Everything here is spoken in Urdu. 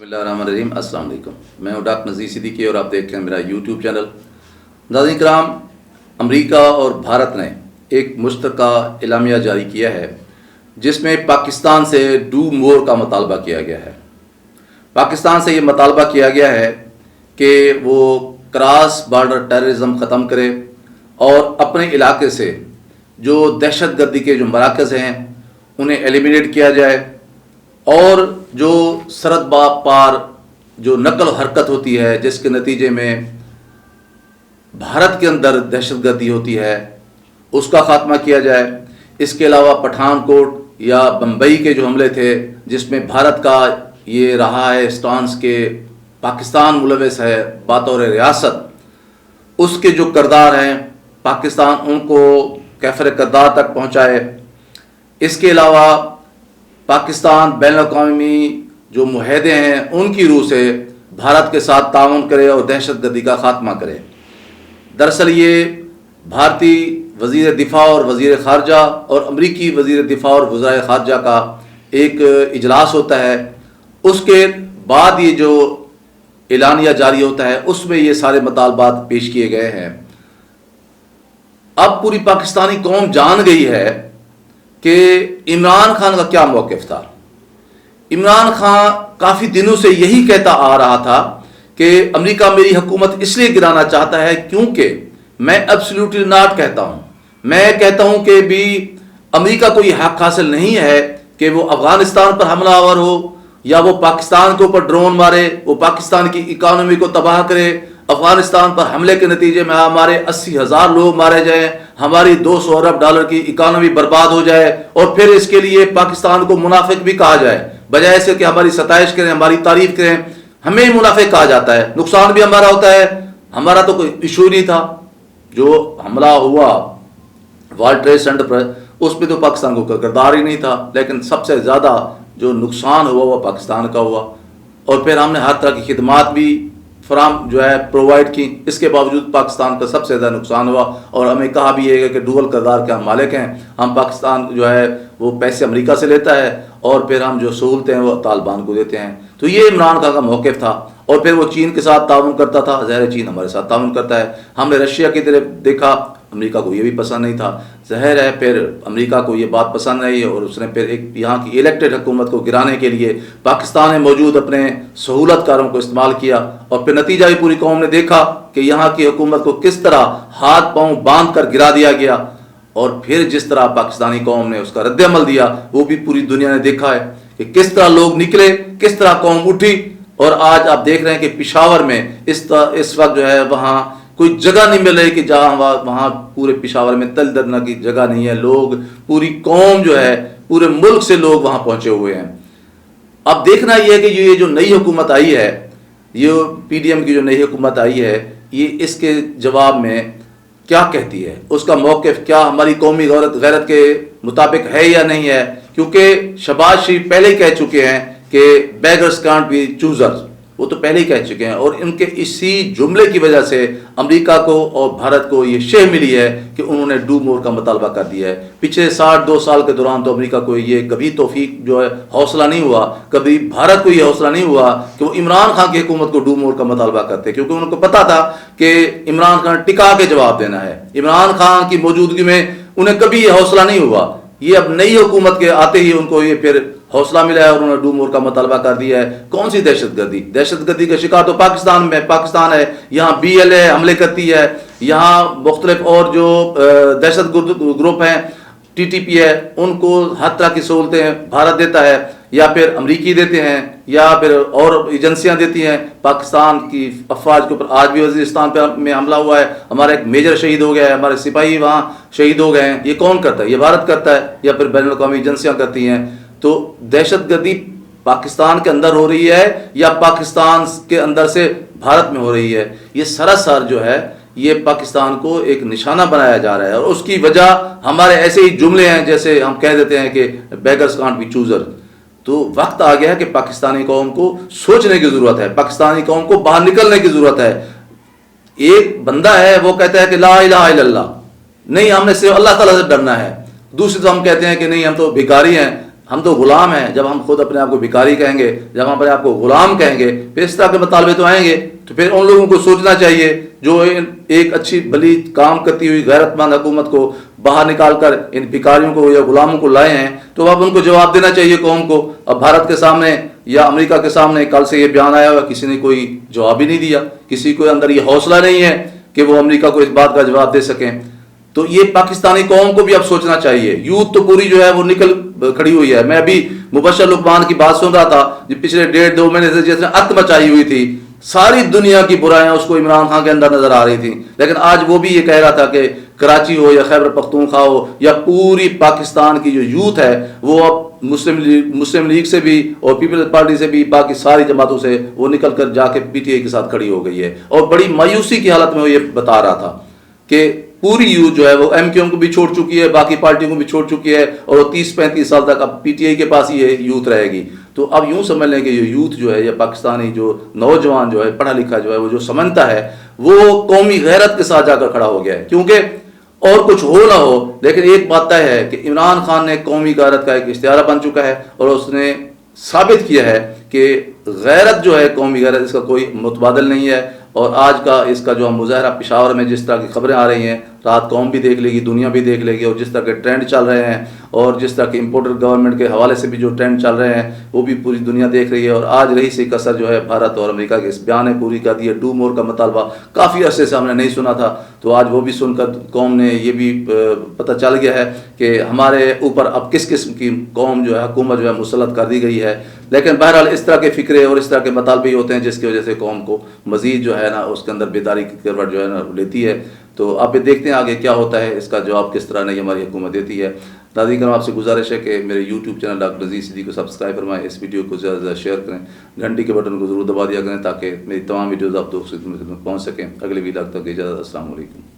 بسم اللہ الرحمن الرحیم۔ السلام علیکم، میں ہوں ڈاکٹر نذیر صدیقی اور آپ دیکھ رہے ہیں میرا یوٹیوب چینل۔ ناظرین کرام، امریکہ اور بھارت نے ایک مشترکہ اعلامیہ جاری کیا ہے جس میں پاکستان سے ڈو مور کا مطالبہ کیا گیا ہے۔ پاکستان سے یہ مطالبہ کیا گیا ہے کہ وہ کراس بارڈر ٹیررزم ختم کرے اور اپنے علاقے سے جو دہشت گردی کے جو مراکز ہیں انہیں ایلیمینیٹ کیا جائے، اور جو سرحد پار جو نقل و حرکت ہوتی ہے جس کے نتیجے میں بھارت کے اندر دہشت گردی ہوتی ہے اس کا خاتمہ کیا جائے۔ اس کے علاوہ پٹھان کوٹ یا بمبئی کے جو حملے تھے جس میں بھارت کا یہ رہا ہے سٹانس کہ پاکستان ملوث ہے بطور ریاست، اس کے جو کردار ہیں پاکستان ان کو کیفر کردار تک پہنچائے۔ اس کے علاوہ پاکستان بین الاقوامی جو معاہدے ہیں ان کی روح سے بھارت کے ساتھ تعاون کرے اور دہشت گردی کا خاتمہ کرے۔ دراصل یہ بھارتی وزیر دفاع اور وزیر خارجہ اور امریکی وزیر دفاع اور وزرائے خارجہ کا ایک اجلاس ہوتا ہے، اس کے بعد یہ جو اعلانیہ جاری ہوتا ہے اس میں یہ سارے مطالبات پیش کیے گئے ہیں۔ اب پوری پاکستانی قوم جان گئی ہے کہ عمران خان کا کیا موقف تھا۔ عمران خان کافی دنوں سے یہی کہتا آ رہا تھا کہ امریکہ میری حکومت اس لیے گرانا چاہتا ہے کیونکہ میں ایبسلیوٹلی ناٹ کہتا ہوں، میں کہتا ہوں کہ بھی امریکہ کو یہ حق حاصل نہیں ہے کہ وہ افغانستان پر حملہ آور ہو یا وہ پاکستان کے اوپر ڈرون مارے، وہ پاکستان کی اکانومی کو تباہ کرے، افغانستان پر حملے کے نتیجے میں ہمارے 80,000 لوگ مارے جائیں، ہماری $200 ارب کی اکانومی برباد ہو جائے، اور پھر اس کے لیے پاکستان کو منافق بھی کہا جائے، بجائے اس کہ ہماری ستائش کریں، ہماری تعریف کریں، ہمیں منافق کہا جاتا ہے، نقصان بھی ہمارا ہوتا ہے۔ ہمارا تو کوئی ایشو نہیں تھا، جو حملہ ہوا ورلڈ ٹریڈ سینٹر پر اس پہ تو پاکستان کو کردار ہی نہیں تھا، لیکن سب سے زیادہ جو نقصان ہوا وہ پاکستان کا ہوا، اور پھر ہم نے ہر طرح کی خدمات بھی فراہم جو ہے پرووائڈ کی، اس کے باوجود پاکستان کا سب سے زیادہ نقصان ہوا، اور ہمیں کہا بھی ہے کہ ڈوول کردار کے ہم مالک ہیں، ہم پاکستان جو ہے وہ پیسے امریکہ سے لیتا ہے اور پھر ہم جو سہولتیں ہیں وہ طالبان کو دیتے ہیں۔ تو یہ عمران خان کا موقف تھا، اور پھر وہ چین کے ساتھ تعاون کرتا تھا، ظاہر چین ہمارے ساتھ تعاون کرتا ہے۔ ہم نے رشیا کی طرف دیکھا، امریکہ کو یہ بھی پسند نہیں تھا، ظاہر ہے پھر امریکہ کو یہ بات پسند نہیں، اور اس نے پھر ایک یہاں کی الیکٹڈ حکومت کو گرانے کے لیے پاکستان میں موجود اپنے سہولت کاروں کو استعمال کیا، اور پھر نتیجہ بھی پوری قوم نے دیکھا کہ یہاں کی حکومت کو کس طرح ہاتھ پاؤں باندھ کر گرا دیا گیا، اور پھر جس طرح پاکستانی قوم نے اس کا رد عمل دیا وہ بھی پوری دنیا نے دیکھا ہے کہ کس طرح لوگ نکلے، کس طرح قوم اٹھی، اور آج آپ دیکھ رہے ہیں کہ پشاور میں اس وقت جو ہے وہاں کوئی جگہ نہیں مل رہی کہ جہاں وہاں پورے پشاور میں تل درنا کی جگہ نہیں ہے، لوگ پوری قوم جو ہے پورے ملک سے لوگ وہاں پہنچے ہوئے ہیں۔ اب دیکھنا یہ ہے کہ یہ جو نئی حکومت آئی ہے، یہ پی ڈی ایم کی جو نئی حکومت آئی ہے، یہ اس کے جواب میں کیا کہتی ہے، اس کا موقف کیا ہماری قومی غیرت کے مطابق ہے یا نہیں ہے، کیونکہ شہباز شریف پہلے ہی کہہ چکے ہیں کہ بیگرز کانٹ بی چوزرز، وہ تو پہلے ہی کہہ چکے ہیں، اور ان کے اسی جملے کی وجہ سے امریکہ کو اور بھارت کو یہ شہ ملی ہے کہ انہوں نے ڈو مور کا مطالبہ کر دیا ہے۔ پچھلے 62 سال کے دوران تو امریکہ کو یہ کبھی توفیق جو ہے حوصلہ نہیں ہوا، کبھی بھارت کو یہ حوصلہ نہیں ہوا کہ وہ عمران خان کی حکومت کو ڈو مور کا مطالبہ کرتے، کیونکہ ان کو پتا تھا کہ عمران خان ٹکا کے جواب دینا ہے۔ عمران خان کی موجودگی میں انہیں کبھی یہ حوصلہ نہیں ہوا، یہ اب نئی حکومت کے آتے ہی ان کو یہ پھر حوصلہ ملا ہے اور انہوں نے ڈو مور کا مطالبہ کر دیا ہے۔ کون سی دہشت گردی؟ دہشت گردی کا شکار تو پاکستان ہے، یہاں بی ایل اے حملے کرتی ہے، یہاں مختلف اور جو دہشت گرد گروپ ہیں، ٹی ٹی پی ہے، ان کو ہر طرح کی سہولتیں بھارت دیتا ہے، یا پھر امریکی دیتے ہیں، یا پھر اور ایجنسیاں دیتی ہیں پاکستان کی افواج کے اوپر۔ آج بھی وزیرستان میں حملہ ہوا ہے، ہمارا ایک میجر شہید ہو گیا ہے، ہمارے سپاہی وہاں شہید ہو گئے ہیں۔ یہ کون کرتا ہے؟ یہ بھارت کرتا ہے، یا پھر بین الاقوامی ایجنسیاں کرتی ہیں۔ تو دہشت گردی پاکستان کے اندر ہو رہی ہے یا پاکستان کے اندر سے بھارت میں ہو رہی ہے؟ یہ سراسر جو ہے یہ پاکستان کو ایک نشانہ بنایا جا رہا ہے، اور اس کی وجہ ہمارے ایسے ہی جملے ہیں جیسے ہم کہہ دیتے ہیں کہ بیگرز کانٹ بی چوزر۔ تو وقت آ گیا ہے کہ پاکستانی قوم کو سوچنے کی ضرورت ہے، پاکستانی قوم کو باہر نکلنے کی ضرورت ہے۔ ایک بندہ ہے وہ کہتا ہے کہ لا الہ الا اللہ، نہیں ہم نے صرف اللہ تعالیٰ سے ڈرنا ہے، دوسری تو ہم کہتے ہیں کہ نہیں ہم تو بھکاری ہیں، ہم تو غلام ہیں. جب ہم خود اپنے آپ کو بھکاری کہیں گے, جب ہم اپنے آپ کو غلام کہیں گے, پھر اس طرح کے مطالبے تو آئیں گے. تو پھر ان لوگوں کو سوچنا چاہیے جو ایک اچھی بھلی کام کرتی ہوئی غیرت مند حکومت کو باہر نکال کر ان بھکاریوں کو یا غلاموں کو لائے ہیں, تو اب ان کو جواب دینا چاہیے قوم کو. اب بھارت کے سامنے یا امریکہ کے سامنے کل سے یہ بیان آیا ہوا, کسی نے کوئی جواب ہی نہیں دیا. کسی کو اندر یہ حوصلہ نہیں ہے کہ وہ امریکہ کو اس بات کا جواب دے سکیں. تو یہ پاکستانی قوم کو بھی اب سوچنا چاہیے. یوتھ تو پوری جو ہے وہ نکل کھڑی ہوئی ہے. میں ابھی مبشر لقمان کی بات سن رہا تھا جو پچھلے 1.5-2 مہینے سے جس نے ات مچائی ہوئی تھی, ساری دنیا کی برائیاں اس کو عمران خان کے اندر نظر آ رہی تھیں. لیکن آج وہ بھی یہ کہہ رہا تھا کہ کراچی ہو یا خیبر پختونخوا ہو یا پوری پاکستان کی جو یوتھ ہے وہ اب مسلم لیگ سے بھی اور پیپلز پارٹی سے بھی باقی ساری جماعتوں سے وہ نکل کر جا کے پی ٹی آئی کے ساتھ کھڑی ہو گئی ہے. اور بڑی مایوسی کی حالت میں وہ یہ بتا رہا تھا کہ پوری یوتھ جو ہے وہ ایم کیو ایم کو بھی چھوڑ چکی ہے, باقی پارٹیوں کو بھی چھوڑ چکی ہے, اور 30-35 سال تک اب پی ٹی آئی کے پاس ہی یہ یوتھ رہے گی. تو اب یوں سمجھ لیں کہ یہ یوتھ جو ہے یا پاکستانی جو نوجوان جو ہے پڑھا لکھا جو ہے وہ جو سمجھتا ہے وہ قومی غیرت کے ساتھ جا کر کھڑا ہو گیا ہے. کیونکہ اور کچھ ہو نہ ہو لیکن ایک بات طے ہے کہ عمران خان نے قومی غیرت کا ایک اشتہارہ بن چکا ہے, اور اس نے ثابت کیا ہے کہ غیرت جو ہے قومی غیرت اس کا کوئی متبادل نہیں ہے. اور آج کا اس کا جو ہم مظاہرہ پشاور میں جس طرح کی خبریں آ رہی ہیں, رات قوم بھی دیکھ لے گی, دنیا بھی دیکھ لے گی, اور جس طرح کے ٹرینڈ چل رہے ہیں اور جس طرح کے امپورٹر گورنمنٹ کے حوالے سے بھی جو ٹرینڈ چل رہے ہیں وہ بھی پوری دنیا دیکھ رہی ہے. اور آج رہی سی کسر جو ہے بھارت اور امریکہ کے اس بیان نے پوری کر دی ہے. ڈو مور کا مطالبہ کافی عرصے سے ہم نے نہیں سنا تھا, تو آج وہ بھی سن کر قوم نے یہ بھی پتہ چل گیا ہے کہ ہمارے اوپر اب کس قسم کی قوم جو ہے حکومت جو ہے مسلط کر دی گئی ہے. لیکن بہرحال اس طرح کے فکرے اور اس طرح کے مطالبے ہوتے ہیں جس کی وجہ سے قوم کو مزید جو ہے نا اس کے اندر بیداری کی کروٹ جو ہے نا لیتی ہے. تو آپ دیکھتے ہیں آگے کیا ہوتا ہے, اس کا جواب کس طرح نہیں ہماری حکومت دیتی ہے. ناظرین کرام, آپ سے گزارش ہے کہ میرے یوٹیوب چینل ڈاکٹر عزیز صدیقی کو سبسکرائب فرمائیں, اس ویڈیو کو زیادہ سے زیادہ شیئر کریں, گھنٹی کے بٹن کو ضرور دبا دیا کریں تاکہ میری تمام ویڈیوز آپ تک پہنچ سکیں. اگلے ویڈیو تک اجازت, السلام علیکم.